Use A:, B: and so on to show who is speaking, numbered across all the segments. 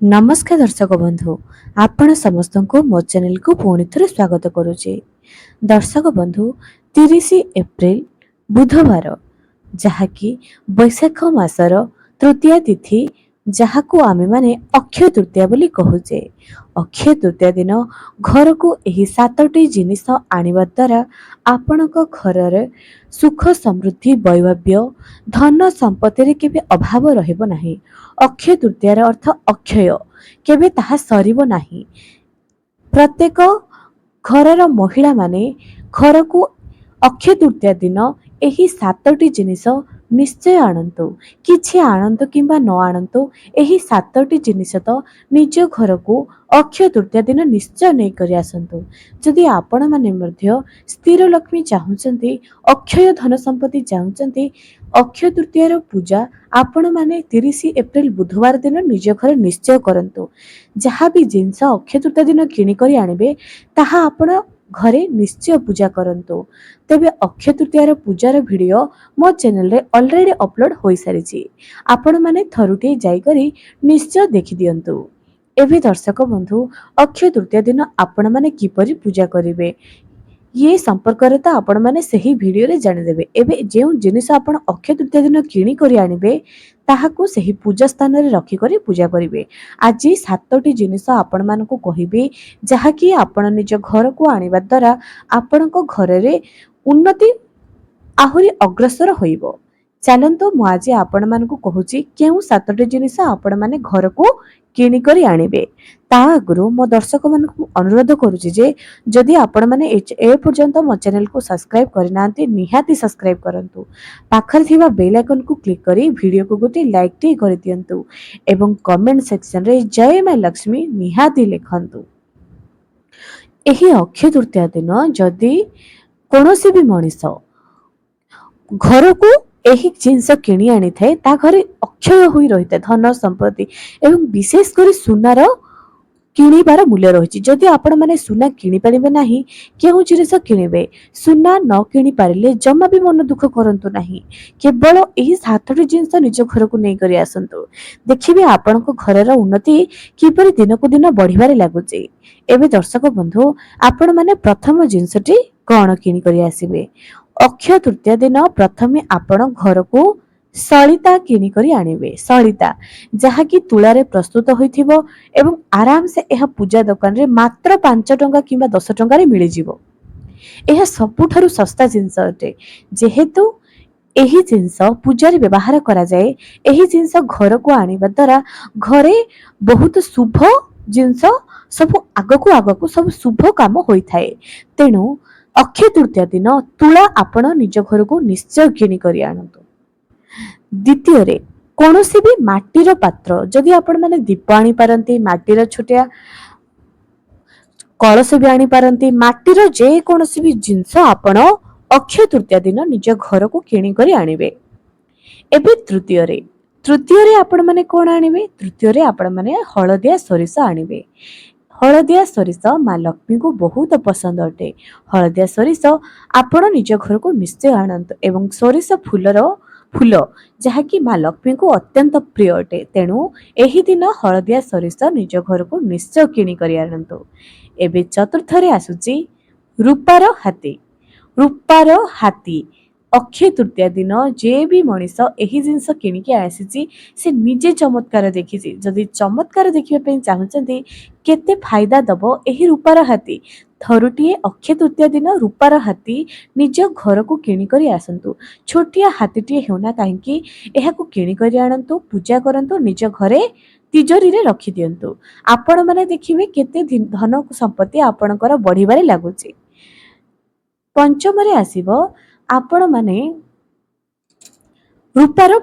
A: नमस्कार दर्शक बंधु आपण समस्त को मो चैनल को पुणी थे स्वागत करुचे। दर्शक बंधु 30 एप्रिल बुधवार जहाँकि बैशाख मासर तृतीया तिथि जहाकू आमे माने अक्षय तृतीया बोली कहूचे। अक्षय तृतीया दिन घर को एही सातटी जिनिस आनिबा द्वारा आपणक घर सुख समृद्धि वैभव्य धन संपत्ति केबे अभाव रहिबो नाही। अक्षय तृतीयार अर्थ अक्षय केबे ताहा सरिबो नाही। प्रत्येक घरर महिला माने घर को अक्षय तृतीया दिन एही सातटी जिनिस निश्चय आणंतु। किछि आणंतु किंबा न आणंतु एही सातटी जिनिस तो निज घर को अक्षय तृतीया दिन निश्चय नहीं करि आसंतु। जदि आपण माने मध्य स्थिर लक्ष्मी चाहुचंती अक्षय धन संपत्ति चाहुचंती अक्षय तृतीयार पूजा आपण माने 30 एप्रिल बुधवार दिन निज घर निश्चय करंतु। जहाँ भी जिनस अक्षय तृतीया दिन किणी करी आनिबे ताहा आपण घरे निश्चय पूजा करंतु। तेबे अक्षय तृतीयार पूजार वीडियो मो चैनल रे ऑलरेडी अपलोड होई सारिछि। आपण माने थरुटी जाई करी निश्चय देखि दियंतु। एबे दर्शक बंधु अक्षय तृतीया दिन आपण माने किपरि पूजा करिवे ये संपर्क रे तो आपण माने सही वीडियो रे जानि देबे। एबे जेउ जिनिस आपण अक्षय तृतीया दिन किणी करी आनिबे ताहाकू सही पूजा स्थान रे रखी करी पूजा करिवे। आज 7टी जिनिस आपण मानकू कहिबे जहाँकि आपण निज घर को आनिबा द्वारा आपणको घर रे उन्नति आहुरी अग्रसर होइबो। चलंतु मु आज आपण मानकू कहूची केउ 7टी जिनिस आपण माने घर को किणी करी आनिबे। ता आगुरु मो दर्शक मानकू अनुरोध करूची जे जदि आपण माने ए पर्यंत मो चैनल को सब्सक्राइब करनांती निहाती सब्सक्राइब करंतु। पाखर थिबा बेल आइकन को क्लिक करी वीडियो को गोटे लाइक टी करि दियंतु एवं कमेंट सेक्शन रे जय मां लक्ष्मी निहाती लिखंतु। एही अक्षय तृतीया दिन जदि कोनोसी भी मनीष घर को एही जिनस किणी आनी थाए ता घरे अक्षय होई रहिता धन संपत्ति एवं विशेष करी सुनार किणीबार मूल्य रही। जदि आपण माने सुना किणी पारिबे नाही केउ जिनिस किणीबे सुना न किणी पारिले जम्मा भी मन दुख करंतु नाही। केवल एही 7टी जिनिस निज घर को नै करी आसंतु। देखिबे आपनको घरर उन्नति किपरि दिन को दिन बढ़िबारे लागुचे। एबे दर्शक बंधु आपण माने प्रथम जिनिसटी कोन किणी करी आसीबे। अक्षय तृतीया दिन प्रथमे आपण घर को सलिता किणी करी आनिबे। सलिता जहाँकि तुलारे प्रस्तुत होइथिबो एवं आराम से यह पूजा दुकान रे मात्र 5 टंका किंबा 10 टंका रे मिली जिवो। यह सबुठारु सस्ता जिनिस अटे। जेहेतु एही जिनिस पूजा रे व्यवहार करा जाए एही जिनिस घर को आनिबा द्वारा घरे बहुत शुभ जिनिस सब आगकू सब शुभ काम होई थाए। तेनु अक्षय तृतीया दिन तुला आपण निज घर को निश्चय किणी करी आनंतु। द्वितीय रे कोनोसी भी माटीर पात्र जदि आपण माने दीप आनी पारंती माटीर छोटिया कलश भी आनी पारंती माटीर जे कोनोसी भी जिंस आपण अक्षय तृतीया दिन निज घर को किणी करी आनिबे। एबे तृतीय रे आपण माने कोन आनिबे। तृतीय रे आपण माने हळदिया सरिष आनिबे। हळदिया सरिष मां लक्ष्मी को बहुत पसंद अटे। हळदिया सरिष आपण निज घर को निश्चय आनंत एवं सरिष फूल जहाँकि मां लक्ष्मी को अत्यंत प्रिय अटे। तेणु एही दिन हळदिया सरिष निज घर को निश्चय किणी करी आनंतु। एबे चतुर्थ रे आसुची रूपार हाथी। रूपार हाथी अक्षय तृतीया दिन जे भी मनीष एही जिनस किणिकी आसीची से निजे चमत्कार देखिछि। जदि चमत्कार देखिबा पे चाहुचंती केते फायदा दबो एही रूपार हाथी थरुटिए अक्षय तृतीया दिन रूपार हाथी निज घर को किणी करी आसंतु। छोटिया हाथीटिए हेउना काहेकि एहाकू किणी करी आनंतु पूजा करंतु निज घरे तिजोरी रे रखी दियंतु। आपण माने देखिबे केते धन संपत्ति आपणकर बढ़िबारे लागुची। पंचम रे आसीबो आपण माने रूपार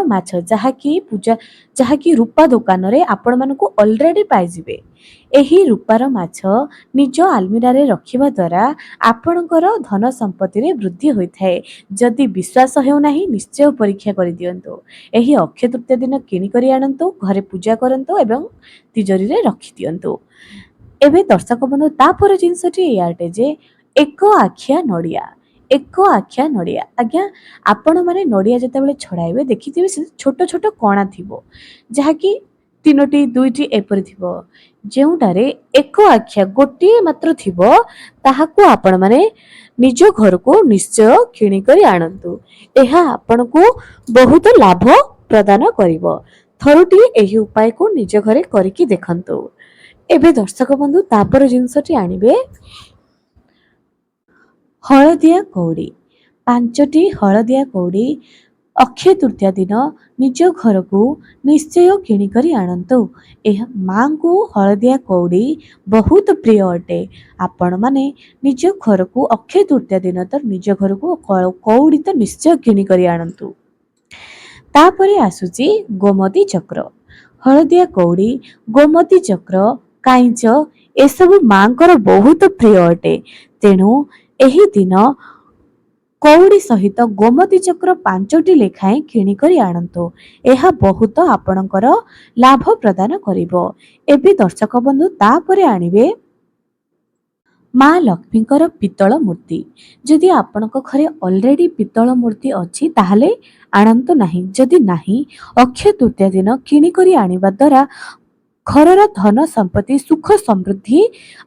A: माछ जहाँकि रूपा दुकान रे आपण मानकू ऑलरेडी पाई जिवे। एही रूपार माछ निज आलमीरा रे रखिबा द्वारा आपणकर धन संपत्ति रे वृद्धि होई थाए। जदि विश्वास हेउ नाही निश्चय परीक्षा करि दियंतु। एही अक्षय तृतीया दिन किणी करी आनंतु घरे पूजा करंतु एवं तिजोरी रे रखि दियंतु। एबे दर्शक बंधु तापर जिंसटी याटे जे एक आखिया नड़िया आज्ञा आपण माने नड़िया जते बेले छड़ाइबे देखिथिबे छोट छोट कणा थिबो जहाँकि ତିନୋଟି ଦୁଇଟି ଏପରି ଥିବ ଯେଉଁଟାରେ ଏକ ଆଖ୍ୟା ଗୋଟିଏ ମାତ୍ର ଥିବ ତାହାକୁ ଆପଣମାନେ ନିଜ ଘରକୁ ନିଶ୍ଚୟ କିଣିକରି ଆଣନ୍ତୁ। ଏହା ଆପଣଙ୍କୁ ବହୁତ ଲାଭ ପ୍ରଦାନ କରିବ। ଥରୁଟିଏ ଏହି ଉପାୟକୁ ନିଜ ଘରେ କରିକି ଦେଖନ୍ତୁ। ଏବେ ଦର୍ଶକ ବନ୍ଧୁ ତାପର ଜିନିଷଟି ଆଣିବେ ହଳଦିଆ କଉଡ଼ି। 5ଟି ହଳଦିଆ କଉଡ଼ି ଅକ୍ଷୟ ତୃତୀୟା ଦିନ ନିଜ ଘରକୁ ନିଶ୍ଚୟ କିଣିକରି ଆଣନ୍ତୁ। ଏହା ମାଙ୍କୁ ହଳଦିଆ କଉଡ଼ି ବହୁତ ପ୍ରିୟ ଅଟେ। ଆପଣମାନେ ନିଜ ଘରକୁ ଅକ୍ଷୟ ତୃତୀୟା ଦିନ ତ ନିଜ ଘରକୁ କଉଡ଼ି ତ ନିଶ୍ଚୟ କିଣିକରି ଆଣନ୍ତୁ। ତାପରେ ଆସୁଛି ଗୋମତୀ ଚକ୍ର। ହଳଦିଆ କଉଡ଼ି, ଗୋମତୀ ଚକ୍ର, କାଇଁଚ ଏସବୁ ମାଙ୍କର ବହୁତ ପ୍ରିୟ ଅଟେ। ତେଣୁ ଏହି ଦିନ କଉଡ଼ି ସହିତ ଗୋମତୀ ଚକ୍ର 5ଟି ଲେଖାଏଁ କିଣିକରି ଆଣନ୍ତୁ। ଏହା ବହୁତ ଆପଣଙ୍କର ଲାଭ ପ୍ରଦାନ କରିବ। ଏବେ ଦର୍ଶକ ବନ୍ଧୁ ତାପରେ ଆଣିବେ ମା ଲକ୍ଷ୍ମୀଙ୍କର ପିତ୍ତଳ ମୂର୍ତ୍ତି। ଯଦି ଆପଣଙ୍କ ଘରେ ଅଲରେଡି ପିତ୍ତଳ ମୂର୍ତ୍ତି ଅଛି ତାହେଲେ ଆଣନ୍ତୁ ନାହିଁ। ଯଦି ନାହିଁ, ଅକ୍ଷୟ ତୃତୀୟା ଦିନ କିଣିକରି ଆଣିବା ଦ୍ୱାରା ଘରର ଧନ ସମ୍ପତ୍ତି ସୁଖ ସମୃଦ୍ଧି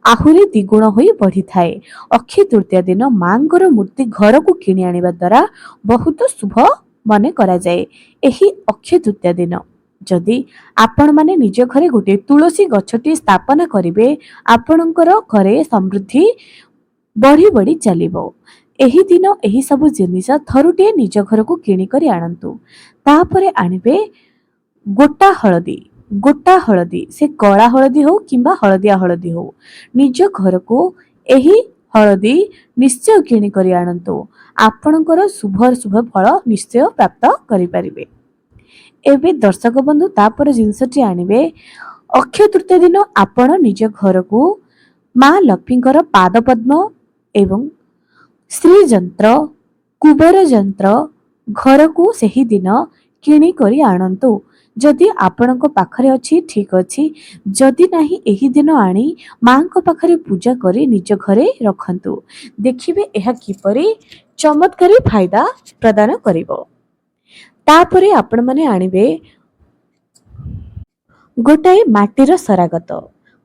A: ଆହୁରି ଦ୍ୱିଗୁଣ ହୋଇ ବଢ଼ିଥାଏ। ଅକ୍ଷୟ ତୃତୀୟା ଦିନ ମାଙ୍କର ମୂର୍ତ୍ତି ଘରକୁ କିଣି ଆଣିବା ଦ୍ୱାରା ବହୁତ ଶୁଭ ମନେ କରାଯାଏ। ଏହି ଅକ୍ଷୟ ତୃତୀୟା ଦିନ ଯଦି ଆପଣମାନେ ନିଜ ଘରେ ଗୋଟିଏ ତୁଳସୀ ଗଛଟି ସ୍ଥାପନ କରିବେ, ଆପଣଙ୍କର ଘରେ ସମୃଦ୍ଧି ବଢ଼ି ବଢ଼ି ଚାଲିବ। ଏହି ଦିନ ଏହି ସବୁ ଜିନିଷ ଥରୁଟିଏ ନିଜ ଘରକୁ କିଣିକରି ଆଣନ୍ତୁ। ତାପରେ ଆଣିବେ ଗୋଟା ହଳଦୀ। ଗୋଟା ହଳଦୀ, ସେ କଳା ହଳଦୀ ହଉ କିମ୍ବା ହଳଦିଆ ହଳଦୀ ହଉ, ନିଜ ଘରକୁ ଏହି ହଳଦୀ ନିଶ୍ଚୟ କିଣିକରି ଆଣନ୍ତୁ। ଆପଣଙ୍କର ଶୁଭ ଫଳ ନିଶ୍ଚୟ ପ୍ରାପ୍ତ କରିପାରିବେ। ଏବେ ଦର୍ଶକ ବନ୍ଧୁ ତାପରେ ଜିନିଷଟି ଆଣିବେ ଅକ୍ଷୟ ତୃତୀୟା ଦିନ ଆପଣ ନିଜ ଘରକୁ ମା ଲକ୍ଷ୍ମୀଙ୍କର ପାଦପଦ୍ମ ଏବଂ ଶ୍ରୀଯନ୍ତ୍ର, କୁବେର ଯନ୍ତ୍ର ଘରକୁ ସେହି ଦିନ କିଣିକରି ଆଣନ୍ତୁ। ଯଦି ଆପଣଙ୍କ ପାଖରେ ଅଛି ଠିକ୍ ଅଛି, ଯଦି ନାହିଁ ଏହି ଦିନ ଆଣି ମାଙ୍କ ପାଖରେ ପୂଜା କରି ନିଜ ଘରେ ରଖନ୍ତୁ। ଦେଖିବେ ଏହା କିପରି ଚମତ୍କାରୀ ଫାଇଦା ପ୍ରଦାନ କରିବ। ତାପରେ ଆପଣମାନେ ଆଣିବେ ଗୋଟାଏ ମାଟିର ସରାଗତ।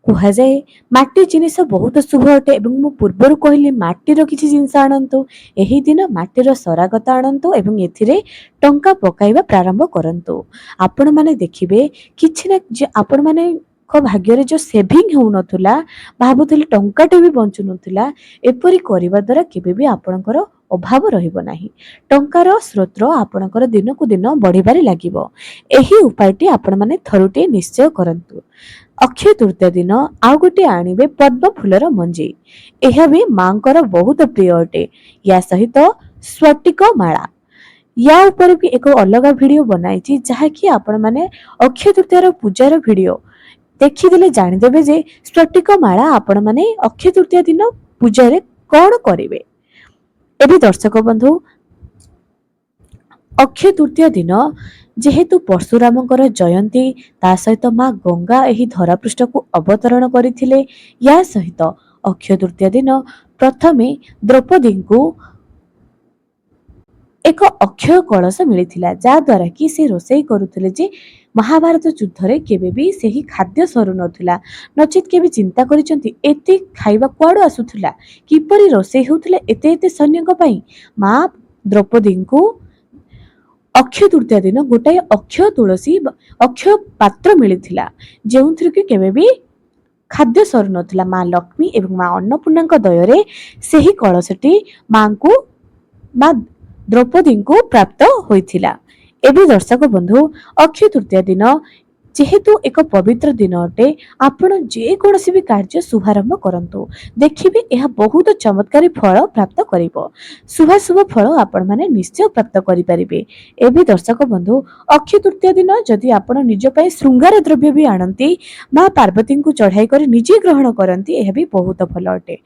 A: କୁହାଯାଏ ମାଟି ଜିନିଷ ବହୁତ ଶୁଭ ଅଟେ ଏବଂ ମୁଁ ପୂର୍ବରୁ କହିଲି ମାଟିର କିଛି ଜିନିଷ ଆଣନ୍ତୁ। ଏହି ଦିନ ମାଟିର ସରାଗତ ଆଣନ୍ତୁ ଏବଂ ଏଥିରେ ଟଙ୍କା ପକାଇବା ପ୍ରାରମ୍ଭ କରନ୍ତୁ। ଆପଣମାନେ ଦେଖିବେ କିଛି ନା ଆପଣମାନଙ୍କ ଭାଗ୍ୟରେ ଯେଉଁ ସେଭିଂ ହେଉନଥିଲା, ଭାବୁଥିଲେ ଟଙ୍କାଟେ ବି ବଞ୍ଚୁନଥିଲା, ଏପରି କରିବା ଦ୍ୱାରା କେବେ ବି ଆପଣଙ୍କର ଅଭାବ ରହିବ ନାହିଁ। ଟଙ୍କାର ସ୍ରୋତ ଆପଣଙ୍କର ଦିନକୁ ଦିନ ବଢ଼ିବାରେ ଲାଗିବ। ଏହି ଉପାୟଟି ଆପଣମାନେ ଥରୁଟିଏ ନିଶ୍ଚୟ କରନ୍ତୁ। ଅକ୍ଷୟ ତୃତୀୟା ଦିନ ଆଉ ଗୋଟିଏ ଆଣିବେ ପଦ୍ମ ଫୁଲର ମଞ୍ଜି। ଏହା ବି ମାଙ୍କର ବହୁତ ପ୍ରିୟ ଅଟେ। ୟା ସହିତ ସ୍ଫଟିକ ମାଳା। ୟା ଉପରେ ବି ଏକ ଅଲଗା ଭିଡ଼ିଓ ବନାଇଛି, ଯାହାକି ଆପଣମାନେ ଅକ୍ଷୟ ତୃତୀୟାର ପୂଜାର ଭିଡ଼ିଓ ଦେଖିଦେଲେ ଜାଣିଦେବେ ଯେ ସ୍ଫଟିକ ମାଳା ଆପଣମାନେ ଅକ୍ଷୟ ତୃତୀୟା ଦିନ ପୂଜାରେ କଣ କରିବେ। ଏବେ ଦର୍ଶକ ବନ୍ଧୁ ଅକ୍ଷୟ ତୃତୀୟା ଦିନ ଯେହେତୁ ପରଶୁରାମଙ୍କର ଜୟନ୍ତୀ, ତା ସହିତ ମା ଗଙ୍ଗା ଏହି ଧରାପୃଷ୍ଠକୁ ଅବତରଣ କରିଥିଲେ, ୟା ସହିତ ଅକ୍ଷୟ ତୃତୀୟା ଦିନ ପ୍ରଥମେ ଦ୍ରୌପଦୀଙ୍କୁ ଏକ ଅକ୍ଷୟ କଳସ ମିଳିଥିଲା, ଯାହାଦ୍ୱାରା କି ସେ ରୋଷେଇ କରୁଥିଲେ ଯେ ମହାଭାରତ ଯୁଦ୍ଧରେ କେବେ ବି ସେହି ଖାଦ୍ୟ ସରୁନଥିଲା। ନଚେତ୍ କେବେ ଚିନ୍ତା କରିଛନ୍ତି ଏତେ ଖାଇବା କୁଆଡ଼ୁ ଆସୁଥିଲା, କିପରି ରୋଷେଇ ହେଉଥିଲା ଏତେ ଏତେ ସୈନ୍ୟଙ୍କ ପାଇଁ? ମା ଦ୍ରୌପଦୀଙ୍କୁ ଅକ୍ଷୟ ତୃତୀୟା ଦିନ ଗୋଟାଏ ଅକ୍ଷୟ ପାତ୍ର ମିଳିଥିଲା, ଯେଉଁଥିରେ କି କେବେ ବି ଖାଦ୍ୟ ସରୁନଥିଲା। ମା ଲକ୍ଷ୍ମୀ ଏବଂ ମା ଅନ୍ନପୂର୍ଣ୍ଣାଙ୍କ ଦୟରେ ସେହି କଳସଟି ମା ଦ୍ରୌପଦୀଙ୍କୁ ପ୍ରାପ୍ତ ହୋଇଥିଲା। ଏବେ ଦର୍ଶକ ବନ୍ଧୁ ଅକ୍ଷୟ ତୃତୀୟା ଦିନ ଯେହେତୁ ଏକ ପବିତ୍ର ଦିନ ଅଟେ, ଆପଣ ଯେକୌଣସି ବି କାର୍ଯ୍ୟ ଶୁଭାରମ୍ଭ କରନ୍ତୁ, ଦେଖିବେ ଏହା ବହୁତ ଚମତ୍କାରୀ ଫଳ ପ୍ରାପ୍ତ କରିବ। ଶୁଭାଶୁଭ ଫଳ ଆପଣମାନେ ନିଶ୍ଚୟ ପ୍ରାପ୍ତ କରିପାରିବେ। ଏବେ ଦର୍ଶକ ବନ୍ଧୁ ଅକ୍ଷୟ ତୃତୀୟା ଦିନ ଯଦି ଆପଣ ନିଜ ପାଇଁ ଶୃଙ୍ଗାର ଦ୍ରବ୍ୟ ବି ଆଣନ୍ତି, ମା ପାର୍ବତୀଙ୍କୁ ଚଢ଼ାଇ କରି ନିଜେ ଗ୍ରହଣ କରନ୍ତି, ଏହା ବି ବହୁତ ଭଲ ଅଟେ।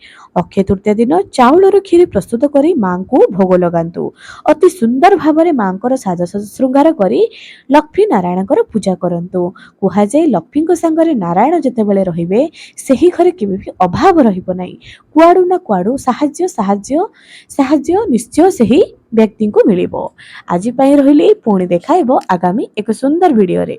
A: ଅକ୍ଷୟ ତୃତୀୟା ଦିନ ଚାଉଳର କ୍ଷୀରି ପ୍ରସ୍ତୁତ କରି ମାଙ୍କୁ ଭୋଗ ଲଗାନ୍ତୁ। ଅତି ସୁନ୍ଦର ଭାବରେ ମାଙ୍କର ସାଜସଜ୍ଜା ଶୃଙ୍ଗାର କରି ଲକ୍ଷ୍ମୀ ନାରାୟଣଙ୍କର ପୂଜା କରନ୍ତୁ। କୁହାଯାଏ ଲକ୍ଷ୍ମୀଙ୍କ ସାଙ୍ଗରେ ନାରାୟଣ ଯେତେବେଳେ ରହିବେ, ସେହି ଘରେ କେବେ ବି ଅଭାବ ରହିବ ନାହିଁ। କୁଆଡ଼ୁ ନା କୁଆଡ଼ୁ ସାହାଯ୍ୟ ନିଶ୍ଚୟ ସେହି ବ୍ୟକ୍ତିଙ୍କୁ ମିଳିବ। ଆଜି ପାଇଁ ରହିଲି, ପୁଣି ଦେଖାହେବ ଆଗାମୀ ଏକ ସୁନ୍ଦର ଭିଡ଼ିଓରେ।